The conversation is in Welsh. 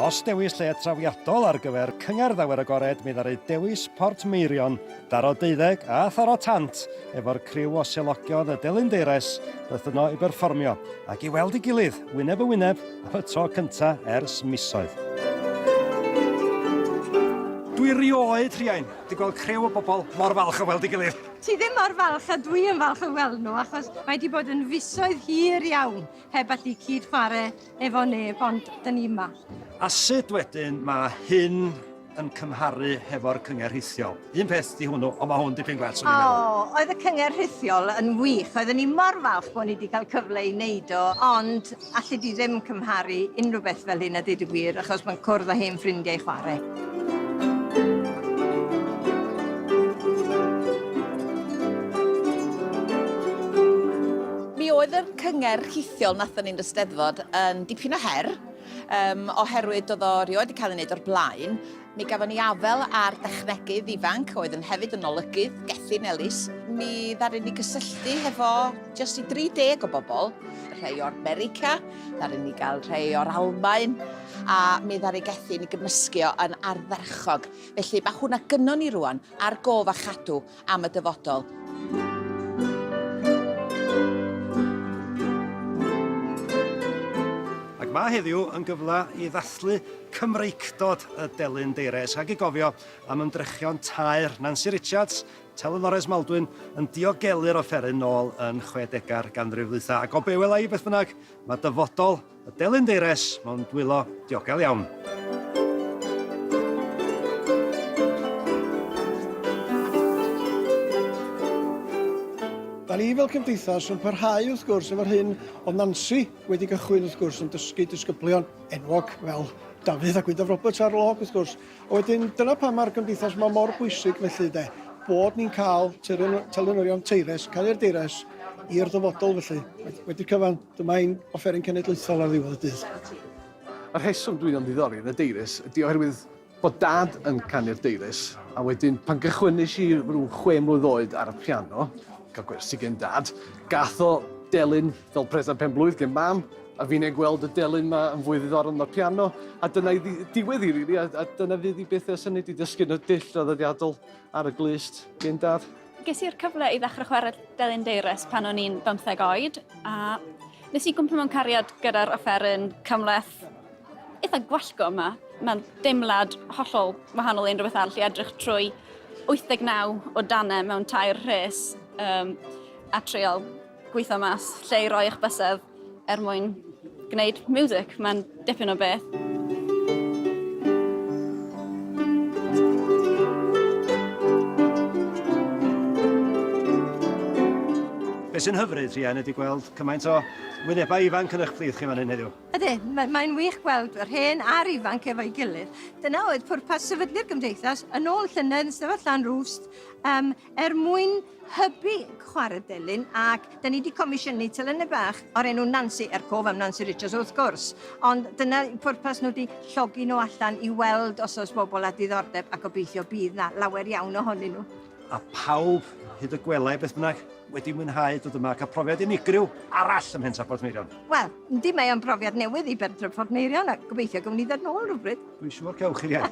Os dewis lle trawiadol ar gyfer Cyngerdd Awyr Agored, mi ddaru dewis Portmeirion, daro 12 a tharo tant, efo'r criw o selogion y Delyn Deires, ddath yno i berfformio, ac i weld ei gilydd, wyneb y wyneb, am y tro cynta ers misoedd. Dwi rioed, Rhiain, di gweld criw o bobl mor falch o weld ei gilydd. Ti ddim mor falch a dwi yn falch o weld nhw, achos mae wedi bod yn fisoedd hir iawn heb allu cyd chwarae efo neb, ond dyn ni yma. A sut wedyn mae hyn yn cymharu hefo'r cyngor rhithiol? Un peth di hwnnw, ond mae hwn dipyn gwell, swn i'n meddwl. Oedd y cyngor rhithiol yn wych, oedden ni mor falch bod ni wedi cael cyfle i wneud o, ond allu di ddim cymharu unrhyw beth fel hyn a dweud y gwir, achos mae'n cwrdd â hen ffrindiau chwarae. Mi oedd yr cyngor rhithiol nathon ni'n Eisteddfod yn dipyn o her, oherwydd oedd o rioed wedi cael ei wneud o'r blaen. Mi gafon ni afel ar dechnegydd ifanc oedd yn hefyd yn olygydd, Gethin Ellis. Mi ddaru ni gysylltu hefo jyst i 30 o bobl, rhai o'r America, ddaru ni gael rhai o'r Almaen, a mi ddaru Gethin i gymysgu yn ardderchog. Felly mae hwnna gynnon ni rwan ar gof a chadw am y dyfodol. Mae heddiw yn gyfle i ddathlu Cymreicdod y Delyn Deires ac i gofio am ymdrechion tair Nancy Richards, Telyn Maldwyn yn diogelu'r offeryn nôl yn 60au'r ganrif ddwytha. Ac o be wela i beth bynnag, mae dyfodol y Delyn Deires mewn dwylo diogel iawn. Da ni fel Cymdeithas yn parhau wrth gwrs efo'r hyn o Nancy wedi cychwyn wrth gwrs yn dysgu disgyblion enwog fel Dafydd a Gwyndaf Roberts ar log wrth gwrs. A wedyn dyna pam mae'r Cymdeithas yma mor bwysig felly de, bod ni'n cael Telynorion Teires, Cyngerdd Deires i'r dyfodol felly. Wedi cyfan, dyma ein offeryn cenedlaethol ar ddiwedd y dydd. Yr rheswm dwi'n ymddiddori yn y Deires ydy oherwydd bod dad yn canu'r Deires, a wedyn pan gychwynnes i rhyw 6 mlwydd oed ar y piano, cael gwersi gen dad, gath o Delyn fel presant penblwydd gen mam, a fi'n ei gweld y Delyn yma yn fwy ddiddorol na'r piano, a dyna i diwedd i rili, a dyna fydd i beth ys hynny wedi dysgu yn y dull draddodiadol ar y glist gen dad. Ges i'r cyfle i ddechrau chwarae Delyn Deires pan o'n i'n 15 oed, a nes i gwmpa mewn cariad gyda'r offeryn cymleth eitha gwallgo yma. Mae'n deimlad hollol wahanol unrhyw beth arall i edrych trwy 89 o danau mewn tair rhes, a trial gweithio mas lle i roi eich bysedd mwyn gwneud music. Mae'n dipyn o beth. Be sy'n hyfryd, Rhian, ydi gweld cymaint o wynebau ifanc yn eich plith chi fan hyn heddiw. Ydy, mae'n wych gweld yr hen a'r ifanc efo'i gilydd. Dyna oedd pwrpas sefydlu'r Gymdeithas yn ôl llynedd yn sefyll lan rwst mwyn hybu chwarae Delyn, ac da ni wedi comisiynu telynau bach o'r enw Nancy, cof am Nancy Richards wrth gwrs. Ond dyna pwrpas nhw wedi llogi nhw allan i weld os oes bobl a diddordeb, a gobeithio bydd na lawer iawn ohonyn nhw. A pawb, hyd y gwelau beth bynnag, wedi mwynhau dod yma, cael profiad unigryw arall ym mhentref Portmeirion. Wel, yndi mae o'n profiad newydd i bentref Portmeirion, a gobeithio gawn ni ddod nôl rhywbryd. Dwi'n siŵr cewch chi, Rhian.